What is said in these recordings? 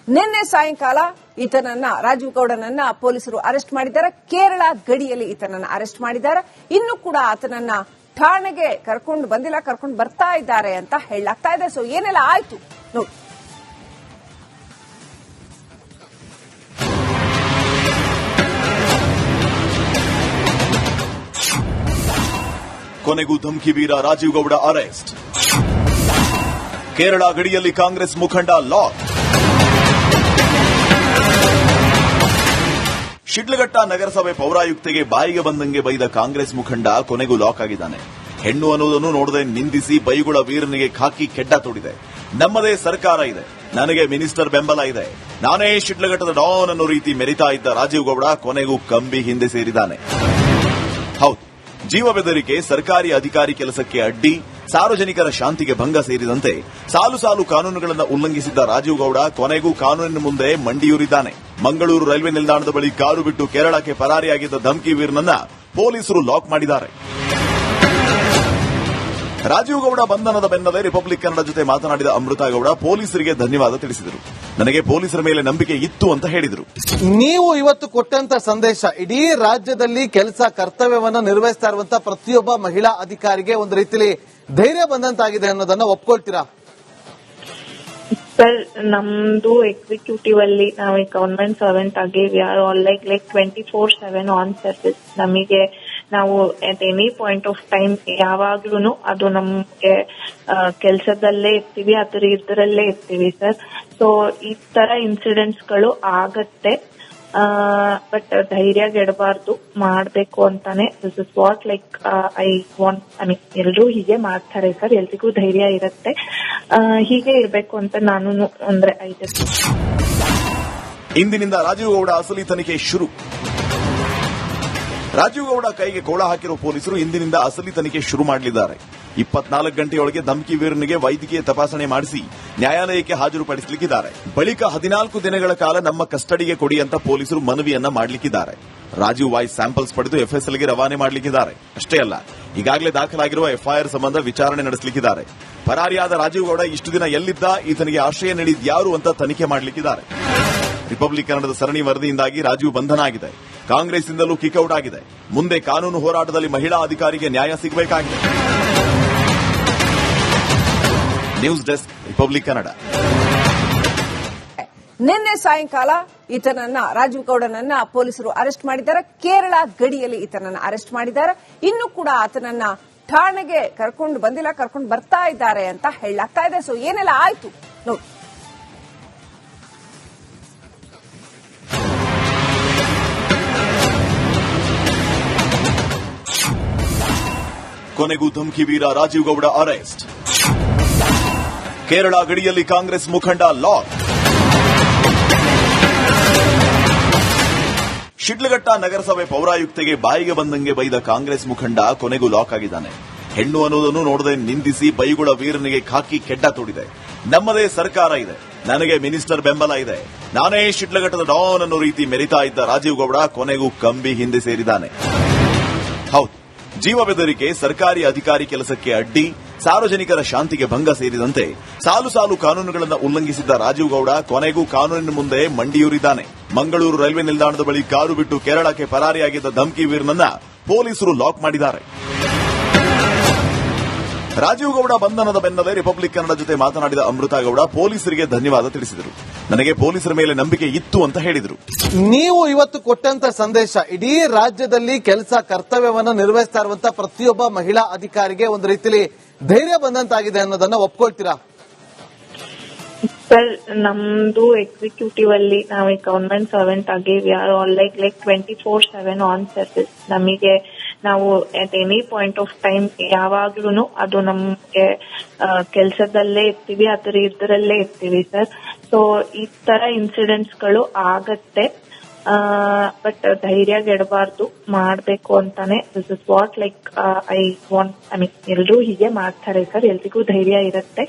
ನಿನ್ನೆ ಸಾಯಂಕಾಲ ಈತನನ್ನ ರಾಜೀವ್ ಗೌಡನನ್ನ ಪೊಲೀಸರು ಅರೆಸ್ಟ್ ಮಾಡಿದ್ದಾರೆ. ಕೇರಳ ಗಡಿಯಲ್ಲಿ ಈತನನ್ನ ಅರೆಸ್ಟ್ ಮಾಡಿದ್ದಾರೆ. ಇನ್ನು ಕೂಡ ಆತನನ್ನ ಠಾಣೆಗೆ ಕರ್ಕೊಂಡು ಬಂದಿಲ್ಲ, ಕರ್ಕೊಂಡು ಬರ್ತಾ ಇದ್ದಾರೆ ಅಂತ ಹೇಳಲಾಗ್ತಾ ಇದೆ. ಸೊ ಏನೆಲ್ಲ ಆಯ್ತು ನೋಡಿ. ಕೊನೆಗೂ ಧಮ್ಕಿ ವೀರ ರಾಜೀವ್ ಗೌಡ ಅರೆಸ್ಟ್. ಕೇರಳ ಗಡಿಯಲ್ಲಿ ಕಾಂಗ್ರೆಸ್ ಮುಖಂಡ ಲಾಕ್. ಶಿಡ್ಲಘಟ್ಟ ನಗರಸಭೆ ಪೌರಾಯುಕ್ತೆಗೆ ಬಾಯಿಗೆ ಬಂದಂಗೆ ಬೈದ ಕಾಂಗ್ರೆಸ್ ಮುಖಂಡ ಕೊನೆಗೂ ಲಾಕ್ ಆಗಿದ್ದಾನೆ. ಹೆಣ್ಣು ಅನ್ನೋದನ್ನು ನೋಡದೆ ನಿಂದಿಸಿ ಬೈಗುಳ ವೀರನಿಗೆ ಖಾಕಿ ಕೆಡ್ಡ ತೋಡಿದೆ. ನಮ್ಮದೇ ಸರ್ಕಾರ ಇದೆ, ನನಗೆ ಮಿನಿಸ್ಟರ್ ಬೆಂಬಲ ಇದೆ, ನಾನೇ ಶಿಡ್ಲಘಟ್ಟದ ಡಾನ್ ಅನ್ನೋ ರೀತಿ ಮೆರಿತಾ ಇದ್ದ ರಾಜೀವ್ ಗೌಡ ಕೊನೆಗೂ ಕಂಬಿ ಹಿಂದೆ ಸೇರಿದ್ದಾನೆ. ಹೌದು, ಜೀವ ಬೆದರಿಕೆ, ಸರ್ಕಾರಿ ಅಧಿಕಾರಿ ಕೆಲಸಕ್ಕೆ ಅಡ್ಡಿ, ಸಾರ್ವಜನಿಕರ ಶಾಂತಿಗೆ ಭಂಗ ಸೇರಿದಂತೆ ಸಾಲು ಸಾಲು ಕಾನೂನುಗಳನ್ನು ಉಲ್ಲಂಘಿಸಿದ್ದ ರಾಜೀವ್ ಗೌಡ ಕೊನೆಗೂ ಕಾನೂನಿನ ಮುಂದೆ ಮಂಡಿಯೂರಿದ್ದಾನೆ. ಮಂಗಳೂರು ರೈಲ್ವೆ ನಿಲ್ದಾಣದ ಬಳಿ ಕಾರು ಬಿಟ್ಟು ಕೇರಳಕ್ಕೆ ಪರಾರಿಯಾಗಿದ್ದ ಧಮ್ಕಿ ವೀರ್ನನ್ನ ಪೊಲೀಸರು ಲಾಕ್ ಮಾಡಿದ್ದಾರೆ. ರಾಜೀವ್ ಗೌಡ ಬಂಧನದ ಬೆನ್ನಲ್ಲೇ ರಿಪಬ್ಲಿಕ್ ಕನ್ನಡ ಜೊತೆ ಮಾತನಾಡಿದ ಅಮೃತ ಗೌಡ ಪೊಲೀಸರಿಗೆ ಧನ್ಯವಾದ ತಿಳಿಸಿದರು. ನನಗೆ ಪೊಲೀಸರ ಮೇಲೆ ನಂಬಿಕೆ ಇತ್ತು ಅಂತ ಹೇಳಿದರು. ನೀವು ಇವತ್ತು ಕೊಟ್ಟಂತ ಸಂದೇಶ ಇಡೀ ರಾಜ್ಯದಲ್ಲಿ ಕೆಲಸ ಕರ್ತವ್ಯವನ್ನ ನಿರ್ವಹಿಸ್ತಾ ಇರುವಂತಹ ಪ್ರತಿಯೊಬ್ಬ ಮಹಿಳಾ ಅಧಿಕಾರಿಗೆ ಒಂದು ರೀತಿಯಲ್ಲಿ ಧೈರ್ಯ ಬಂದಂತಾಗಿದೆ ಅನ್ನೋದನ್ನ ಒಪ್ಕೊಳ್ತೀರಾ? ಸರ್, ನಮ್ದು ಎಕ್ಸಿಕ್ಯೂಟಿವ್ ಅಲ್ಲಿ ನಾವು ಗವರ್ಮೆಂಟ್ ಸರ್ವೆಂಟ್ ಆಗಿ we are all like 24/7 on service. ನಮಗೆ ನಾವು at any point of time ಯಾವಾಗ್ಲೂ ಅದು ನಮ್ಗೆ ಕೆಲಸದಲ್ಲೇ ಇರ್ತೀವಿ, ಅದ್ರ ಇದರಲ್ಲೇ ಇರ್ತೀವಿ ಸರ್. ಸೊ ಈ ತರ ಇನ್ಸಿಡೆಂಟ್ಸ್ ಗಳು ಆಗತ್ತೆ, ಬಟ್ ಧೈರ್ಯ ಗೆಡಬಾರ್ದು, ಮಾಡ್ಬೇಕು ಅಂತಾನೆ. This is what like I want. ಎಲ್ರೂ ಹೀಗೆ ಮಾಡ್ತಾರೆ ಸರ್, ಎಲ್ರಿಗೂ ಧೈರ್ಯ ಇರತ್ತೆ, ಹೀಗೆ ಇರ್ಬೇಕು ಅಂತ ನಾನು ಅಂದ್ರೆ ಐತೆ. ಇಂದಿನಿಂದ ರಾಜೀವ್ ಗೌಡ ಅಸಲಿ ತನಿಖೆ ಶುರು. ರಾಜೀವ್ ಗೌಡ ಕೈಗೆ ಕೋಳ ಹಾಕಿರುವ ಪೊಲೀಸರು ಇಂದಿನಿಂದ ಅಸಲಿ ತನಿಖೆ ಶುರು ಮಾಡಲಿದ್ದಾರೆ. 24 ಗಂಟೆಯೊಳಗೆ ಧಮ್ಕಿ ವೀರನಿಗೆ ವೈದ್ಯಕೀಯ ತಪಾಸಣೆ ಮಾಡಿಸಿ ನ್ಯಾಯಾಲಯಕ್ಕೆ ಹಾಜರುಪಡಿಸಲಿದ್ದಾರೆ. ಬಳಿಕ 14 ದಿನಗಳ ಕಾಲ ನಮ್ಮ ಕಸ್ಟಡಿಗೆ ಕೊಡಿ ಅಂತ ಪೊಲೀಸರು ಮನವಿಯನ್ನ ಮಾಡಲಿದ್ದಾರೆ. ರಾಜೀವ್ ವಾಯ್ಸ್ ಸ್ಯಾಂಪಲ್ಸ್ ಪಡೆದು ಎಫ್ಎಸ್ಎಲ್ಗೆ ರವಾನೆ ಮಾಡಲಿದ್ದಾರೆ. ಅಷ್ಟೇ ಅಲ್ಲ, ಈಗಾಗಲೇ ದಾಖಲಾಗಿರುವ ಎಫ್ಐಆರ್ ಸಂಬಂಧ ವಿಚಾರಣೆ ನಡೆಸಲಿದ್ದಾರೆ. ಪರಾರಿಯಾದ ರಾಜೀವ್ ಗೌಡ ಇಷ್ಟು ದಿನ ಎಲ್ಲಿದ್ದ, ಈತನಿಗೆ ಆಶ್ರಯ ನೀಡಿದ್ಯಾರು ಅಂತ ತನಿಖೆ ಮಾಡಲಿದ್ದಾರೆ. ರಿಪಬ್ಲಿಕ್ ಕನ್ನಡದ ಸರಣಿ ವರದಿಯಿಂದಾಗಿ ರಾಜೀವ್ ಬಂಧನ ಆಗಿದೆ. ಕಾಂಗ್ರೆಸ್ನಿಂದಲೂ ಕಿಕ್ಔಟ್ ಆಗಿದೆ. ಮುಂದೆ ಕಾನೂನು ಹೋರಾಟದಲ್ಲಿ ಮಹಿಳಾ ಅಧಿಕಾರಿಗೆ ನ್ಯಾಯ ಸಿಗಬೇಕಾಗಿದೆ. News desk, Republic Kannada. ನಿನ್ನೆ ಸಾಯಂಕಾಲ ಈತನನ್ನ ರಾಜೀವ್ ಗೌಡನನ್ನ ಪೊಲೀಸರು ಅರೆಸ್ಟ್ ಮಾಡಿದ್ದಾರೆ. ಕೇರಳ ಗಡಿಯಲ್ಲಿ ಈತನನ್ನ ಅರೆಸ್ಟ್ ಮಾಡಿದ್ದಾರೆ. ಇನ್ನು ಕೂಡ ಆತನನ್ನ ಠಾಣೆಗೆ ಕರ್ಕೊಂಡು ಬಂದಿಲ್ಲ, ಕರ್ಕೊಂಡು ಬರ್ತಾ ಇದ್ದಾರೆ ಅಂತ ಹೇಳಲಾಗ್ತಾ ಇದೆ. ಸೊ ಏನೆಲ್ಲ ಆಯ್ತು ನೋಡಿ. ಕೊನೆಗೂ ಧಮ್ಕಿ ವೀರ ರಾಜೀವ್ ಗೌಡ ಅರೆಸ್ಟ್. ಕೇರಳ ಗಡಿಯಲ್ಲಿ ಕಾಂಗ್ರೆಸ್ ಮುಖಂಡ ಲಾಕ್. ಶಿಡ್ಲಘಟ್ಟ ನಗರಸಭೆ ಪೌರಾಯುಕ್ತೆಗೆ ಬಾಯಿಗೆ ಬಂದಂಗೆ ಬೈದ ಕಾಂಗ್ರೆಸ್ ಮುಖಂಡ ಕೊನೆಗೂ ಲಾಕ್ ಆಗಿದ್ದಾನೆ. ಹೆಣ್ಣು ಅನ್ನೋದನ್ನು ನೋಡದೆ ನಿಂದಿಸಿ ಬೈಗುಳ ವೀರನಿಗೆ ಖಾಕಿ ಕೆಡ್ಡ ತೋಡಿದೆ. ನಮ್ಮದೇ ಸರ್ಕಾರ ಇದೆ, ನನಗೆ ಮಿನಿಸ್ಟರ್ ಬೆಂಬಲ ಇದೆ, ನಾನೇ ಶಿಡ್ಲಘಟ್ಟದ ಡಾನ್ ಅನ್ನೋ ರೀತಿ ಮೆರಿತಾ ಇದ್ದ ರಾಜೀವ್ ಗೌಡ ಕೊನೆಗೂ ಕಂಬಿ ಹಿಂದೆ ಸೇರಿದ್ದಾನೆ. ಹೌದು, ಜೀವ ಬೆದರಿಕೆ, ಸರ್ಕಾರಿ ಅಧಿಕಾರಿ ಕೆಲಸಕ್ಕೆ ಅಡ್ಡಿ, ಸಾರ್ವಜನಿಕರ ಶಾಂತಿಗೆ ಭಂಗ ಸೇರಿದಂತೆ ಸಾಲು ಸಾಲು ಕಾನೂನುಗಳನ್ನು ಉಲ್ಲಂಘಿಸಿದ್ದ ರಾಜೀವ್ ಗೌಡ ಕೊನೆಗೂ ಕಾನೂನಿನ ಮುಂದೆ ಮಂಡಿಯೂರಿದ್ದಾನೆ. ಮಂಗಳೂರು ರೈಲ್ವೆ ನಿಲ್ದಾಣದ ಬಳಿ ಕಾರು ಬಿಟ್ಟು ಕೇರಳಕ್ಕೆ ಪರಾರಿಯಾಗಿದ್ದ ಧಮ್ಕಿ ವೀರ್ನನ್ನ ಪೊಲೀಸರು ಲಾಕ್ ಮಾಡಿದ್ದಾರೆ. ರಾಜೀವ್ ಗೌಡ ಬಂಧನದ ಬೆನ್ನಲ್ಲೇ ರಿಪಬ್ಲಿಕ್ ಕನ್ನಡ ಜೊತೆ ಮಾತನಾಡಿದ ಅಮೃತ ಗೌಡ ಪೊಲೀಸರಿಗೆ ಧನ್ಯವಾದ ತಿಳಿಸಿದರು. ನನಗೆ ಪೊಲೀಸರ ಮೇಲೆ ನಂಬಿಕೆ ಇತ್ತು ಅಂತ ಹೇಳಿದರು. ನೀವು ಇವತ್ತು ಕೊಟ್ಟಂತ ಸಂದೇಶ ಇಡೀ ರಾಜ್ಯದಲ್ಲಿ ಕೆಲಸ ಕರ್ತವ್ಯವನ್ನ ನಿರ್ವಹಿಸ್ತಾ ಇರುವಂತಹ ಪ್ರತಿಯೊಬ್ಬ ಮಹಿಳಾ ಅಧಿಕಾರಿಗೆ ಒಂದು ರೀತಿಯಲ್ಲಿ ಧೈರ್ಯ ಬಂದಂತಾಗಿದೆ ಅನ್ನೋದನ್ನ ಒಪ್ಕೊಳ್ತೀರಾ? ಸರ್, ನಮ್ದು ಎಕ್ಸಿಕ್ಯೂಟಿವ್ ಅಲ್ಲಿ ನಾವು ಗವರ್ಮೆಂಟ್ ಸರ್ವೆಂಟ್ ಆಗಿ we are all like 24/7 on service. ನಮಗೆ ನಾವು at any point of time ಯಾವಾಗ್ಲೂ ಅದು ನಮ್ಗೆ ಕೆಲಸದಲ್ಲೇ ಇರ್ತೀವಿ, ಅದ್ರ ಇದರಲ್ಲೇ ಇರ್ತೀವಿ ಸರ್. ಸೊ ಈ ತರ ಇನ್ಸಿಡೆಂಟ್ಸ್ ಗಳು ಆಗತ್ತೆ, ಬಟ್ ಧೈರ್ಯ ಗೆಡಬಾರ್ದು, ಮಾಡ್ಬೇಕು ಅಂತಾನೆ. This is what like I want. ಎಲ್ರೂ ಹೀಗೆ ಮಾಡ್ತಾರೆ ಸರ್, ಎಲ್ರಿಗೂ ಧೈರ್ಯ ಇರತ್ತೆ,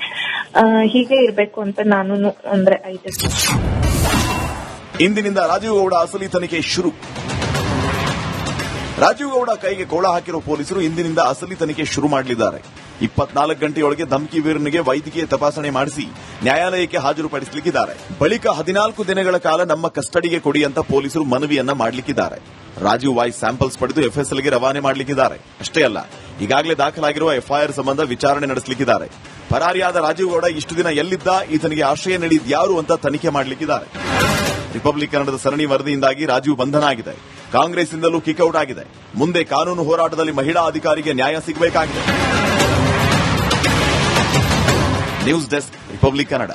ಹೀಗೆ ಇರ್ಬೇಕು ಅಂತ ನಾನು ಅಂದ್ರೆ ಐತೆ. ಇಂದಿನಿಂದ ರಾಜೀವ್ ಗೌಡ ಅಸಲಿ ತನಿಖೆ ಶುರು. ರಾಜೀವ್ ಗೌಡ ಕೈಗೆ ಕೋಳ ಹಾಕಿರುವ ಪೊಲೀಸರು ಇಂದಿನಿಂದ ಅಸಲಿ ತನಿಖೆ ಶುರು ಮಾಡಲಿದ್ದಾರೆ. 24 ಗಂಟೆಯೊಳಗೆ ಧಮ್ಕಿ ವೀರನಿಗೆ ವೈದ್ಯಕೀಯ ತಪಾಸಣೆ ಮಾಡಿಸಿ ನ್ಯಾಯಾಲಯಕ್ಕೆ ಹಾಜರುಪಡಿಸಲಿದ್ದಾರೆ. ಬಳಿಕ 14 ದಿನಗಳ ಕಾಲ ನಮ್ಮ ಕಸ್ಟಡಿಗೆ ಕೊಡಿ ಅಂತ ಪೊಲೀಸರು ಮನವಿಯನ್ನ ಮಾಡಲಿಕ್ಕಿದ್ದಾರೆ. ರಾಜೀವ್ ವಾಯ್ಸ್ ಸ್ಯಾಂಪಲ್ಸ್ ಪಡೆದು ಎಫ್ಎಸ್ಎಲ್ಗೆ ರವಾನೆ ಮಾಡಲಿಕ್ಕಿದ್ದಾರೆ. ಅಷ್ಟೇ ಅಲ್ಲ, ಈಗಾಗಲೇ ದಾಖಲಾಗಿರುವ ಎಫ್ಐಆರ್ ಸಂಬಂಧ ವಿಚಾರಣೆ ನಡೆಸಲಿಕ್ಕಿದ್ದಾರೆ. ಪರಾರಿಯಾದ ರಾಜೀವ್ ಗೌಡ ಇಷ್ಟು ದಿನ ಎಲ್ಲಿದ್ದ, ಈತನಿಗೆ ಆಶ್ರಯ ನೀಡಿದ್ಯಾರು ಅಂತ ತನಿಖೆ ಮಾಡಲಿಕ್ಕಿದ್ದಾರೆ. ರಿಪಬ್ಲಿಕ್ ಕನ್ನಡದ ಸರಣಿ ವರದಿಯಿಂದಾಗಿ ರಾಜೀವ್ ಬಂಧನ ಆಗಿದೆ. ಕಾಂಗ್ರೆಸ್ನಿಂದಲೂ ಕಿಕ್ಔಟ್ ಆಗಿದೆ. ಮುಂದೆ ಕಾನೂನು ಹೋರಾಟದಲ್ಲಿ ಮಹಿಳಾ ಅಧಿಕಾರಿಗೆ ನ್ಯಾಯ ಸಿಗಬೇಕಾಗಿದೆ. News desk, Republic Kannada.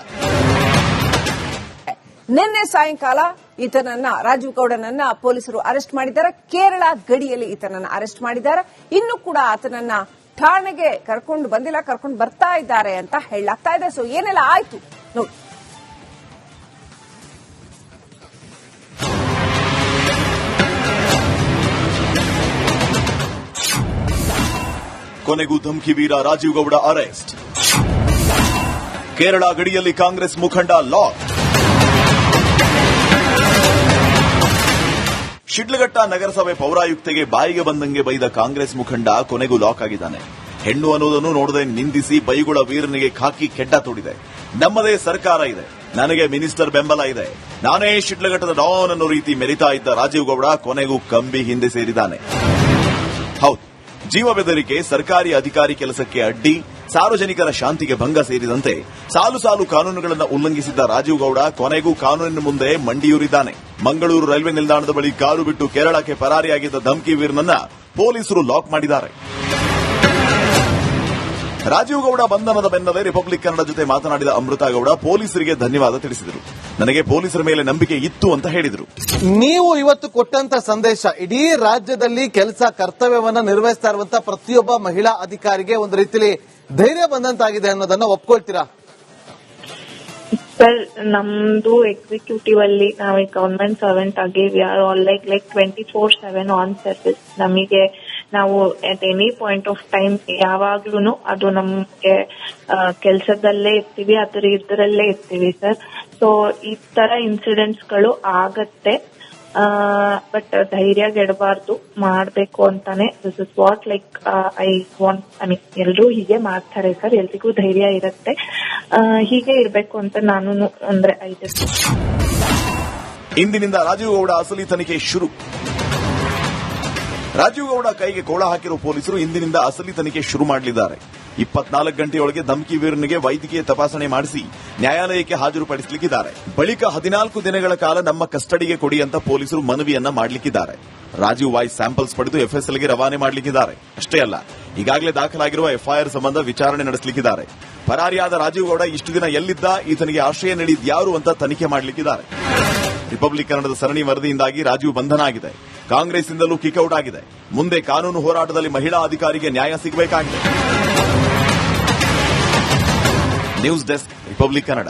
ನಿನ್ನೆ ಸಾಯಂಕಾಲ ಈತನನ್ನ ರಾಜೀವ್ ಗೌಡನನ್ನ ಪೊಲೀಸರು ಅರೆಸ್ಟ್ ಮಾಡಿದ್ದಾರೆ. ಕೇರಳ ಗಡಿಯಲ್ಲಿ ಈತನನ್ನ ಅರೆಸ್ಟ್ ಮಾಡಿದ್ದಾರೆ. ಇನ್ನು ಕೂಡ ಆತನನ್ನ ಠಾಣೆಗೆ ಕರ್ಕೊಂಡು ಬಂದಿಲ್ಲ, ಕರ್ಕೊಂಡು ಬರ್ತಾ ಇದ್ದಾರೆ ಅಂತ ಹೇಳಲಾಗ್ತಾ ಇದೆ. ಸೊ ಏನೆಲ್ಲ ಆಯ್ತು ನೋಡಿ. ಕೊನೆಗೂ ಧಮ್ಕಿ ವೀರ ರಾಜೀವ್ ಗೌಡ ಅರೆಸ್ಟ್. ಕೇರಳ ಗಡಿಯಲ್ಲಿ ಕಾಂಗ್ರೆಸ್ ಮುಖಂಡ ಲಾಕ್. ಶಿಡ್ಲಘಟ್ಟ ನಗರಸಭೆ ಪೌರಾಯುಕ್ತೆಗೆ ಬಾಯಿಗೆ ಬಂದಂಗೆ ಬೈದ ಕಾಂಗ್ರೆಸ್ ಮುಖಂಡ ಕೊನೆಗೂ ಲಾಕ್ ಆಗಿದ್ದಾನೆ. ಹೆಣ್ಣು ಅನ್ನೋದನ್ನು ನೋಡದೆ ನಿಂದಿಸಿ ಬೈಗುಳ ವೀರನಿಗೆ ಖಾಕಿ ಕೆಡ್ಡ ತೋಡಿದೆ. ನಮ್ಮದೇ ಸರ್ಕಾರ ಇದೆ, ನನಗೆ ಮಿನಿಸ್ಟರ್ ಬೆಂಬಲ ಇದೆ, ನಾನೇ ಶಿಡ್ಲಘಟ್ಟದ ಡಾನ್ ಅನ್ನೋ ರೀತಿ ಮೆರಿತಾ ಇದ್ದ ರಾಜೀವ್ ಗೌಡ ಕೊನೆಗೂ ಕಂಬಿ ಹಿಂದೆ ಸೇರಿದ್ದಾನೆ. ಹೌದು, ಜೀವ ಬೆದರಿಕೆ, ಸರ್ಕಾರಿ ಅಧಿಕಾರಿ ಕೆಲಸಕ್ಕೆ ಅಡ್ಡಿ, ಸಾರ್ವಜನಿಕರ ಶಾಂತಿಗೆ ಭಂಗ ಸೇರಿದಂತೆ ಸಾಲು ಸಾಲು ಕಾನೂನುಗಳನ್ನು ಉಲ್ಲಂಘಿಸಿದ್ದ ರಾಜೀವ್ ಗೌಡ ಕೊನೆಗೂ ಕಾನೂನಿನ ಮುಂದೆ ಮಂಡಿಯೂರಿದ್ದಾನೆ. ಮಂಗಳೂರು ರೈಲ್ವೆ ನಿಲ್ದಾಣದ ಬಳಿ ಕಾರು ಬಿಟ್ಟು ಕೇರಳಕ್ಕೆ ಪರಾರಿಯಾಗಿದ್ದ ಧಮ್ಕಿ ವೀರನನ್ನ ಪೊಲೀಸರು ಲಾಕ್ ಮಾಡಿದ್ದಾರೆ. ರಾಜೀವ್ ಗೌಡ ಬಂಧನದ ಬೆನ್ನಲ್ಲೇ ರಿಪಬ್ಲಿಕ್ ಕನ್ನಡ ಜೊತೆ ಮಾತನಾಡಿದ ಅಮೃತ ಗೌಡ ಪೊಲೀಸರಿಗೆ ಧನ್ಯವಾದ ತಿಳಿಸಿದರು. ನನಗೆ ಪೊಲೀಸರ ಮೇಲೆ ನಂಬಿಕೆ ಇತ್ತು ಅಂತ ಹೇಳಿದರು. ನೀವು ಇವತ್ತು ಕೊಟ್ಟಂತ ಸಂದೇಶ ಇಡೀ ರಾಜ್ಯದಲ್ಲಿ ಕೆಲಸ ಕರ್ತವ್ಯವನ್ನ ನಿರ್ವಹಿಸ್ತಾ ಇರುವಂತಹ ಪ್ರತಿಯೊಬ್ಬ ಮಹಿಳಾ ಅಧಿಕಾರಿಗೆ ಒಂದು ರೀತಿಯಲ್ಲಿ ಧೈರ್ಯ ಬಂದಂತಾಗಿದೆ ಅನ್ನೋದನ್ನ ಒಪ್ಕೊಳ್ತೀರಾ? ಸರ್, ನಮ್ದು ಎಕ್ಸಿಕ್ಯೂಟಿವ್ ಅಲ್ಲಿ ನಾವು ಗವರ್ಮೆಂಟ್ ಸರ್ವೆಂಟ್ ಆಗಿ we are all like 24/7 on service. ನಮಗೆ ನಾವು at any point of time ಯಾವಾಗ್ಲೂ ಅದು ನಮ್ಗೆ ಕೆಲಸದಲ್ಲೇ ಇರ್ತೀವಿ, ಇದರಲ್ಲೇ ಇರ್ತೀವಿ ಸರ್. ಸೊ ಈ ತರ ಇನ್ಸಿಡೆಂಟ್ಸ್ ಗಳು ಆಗತ್ತೆ, ಬಟ್ ಧೈರ್ಯ ಗೆಡಬಾರ್ದು, ಮಾಡ್ಬೇಕು ಅಂತಾನೆ. This is what I want. ಎಲ್ರೂ ಹೀಗೆ ಮಾಡ್ತಾರೆ ಸರ್, ಎಲ್ರಿಗೂ ಧೈರ್ಯ ಇರುತ್ತೆ, ಹೀಗೆ ಇರ್ಬೇಕು ಅಂತ ನಾನು ಅಂದ್ರೆ ಐತೆ. ಇಂದಿನಿಂದ ರಾಜೀವ್ ಗೌಡ ಅಸಲಿ ತನಿಖೆ ಶುರು. ರಾಜೀವ್ ಗೌಡ ಕೈಗೆ ಕೋಳ ಹಾಕಿರುವ ಪೊಲೀಸರು ಇಂದಿನಿಂದ ಅಸಲಿ ತನಿಖೆ ಶುರು ಮಾಡಲಿದ್ದಾರೆ. 24 ಗಂಟೆಯೊಳಗೆ ಧಮ್ಕಿ ವೀರನಿಗೆ ವೈದ್ಯಕೀಯ ತಪಾಸಣೆ ಮಾಡಿಸಿ ನ್ಯಾಯಾಲಯಕ್ಕೆ ಹಾಜರುಪಡಿಸಲಿಕ್ಕಿದ್ದಾರೆ. ಬಳಿಕ 14 ದಿನಗಳ ಕಾಲ ನಮ್ಮ ಕಸ್ಟಡಿಗೆ ಕೊಡಿ ಅಂತ ಪೊಲೀಸರು ಮನವಿಯನ್ನ ಮಾಡಲಿಕ್ಕಿದ್ದಾರೆ. ರಾಜೀವ್ ವಾಯ್ಸ್ ಸ್ಯಾಂಪಲ್ಸ್ ಪಡೆದು ಎಫ್ಎಸ್ಎಲ್ಗೆ ರವಾನೆ ಮಾಡಲಿಕ್ಕಿದ್ದಾರೆ. ಅಷ್ಟೇ ಅಲ್ಲ, ಈಗಾಗಲೇ ದಾಖಲಾಗಿರುವ ಎಫ್ಐಆರ್ ಸಂಬಂಧ ವಿಚಾರಣೆ ನಡೆಸಲಿಕ್ಕಿದ್ದಾರೆ. ಪರಾರಿಯಾದ ರಾಜೀವ್ ಗೌಡ ಇಷ್ಟು ದಿನ ಎಲ್ಲಿದ್ದ, ಈತನಿಗೆ ಆಶ್ರಯ ನೀಡಿದ್ಯಾರು ಅಂತ ತನಿಖೆ ಮಾಡಲಿಕ್ಕಿದ್ದಾರೆ. ರಿಪಬ್ಲಿಕ್ ಕನ್ನಡದ ಸರಣಿ ವರದಿಯಿಂದಾಗಿ ರಾಜೀವ್ ಬಂಧನ ಆಗಿದೆ. ಕಾಂಗ್ರೆಸ್ನಿಂದಲೂ ಕಿಕ್ಔಟ್ ಆಗಿದೆ. ಮುಂದೆ ಕಾನೂನು ಹೋರಾಟದಲ್ಲಿ ಮಹಿಳಾ ಅಧಿಕಾರಿಗೆ ನ್ಯಾಯ ಸಿಗಬೇಕಾಗಿದೆ. News desk, Republic Kannada.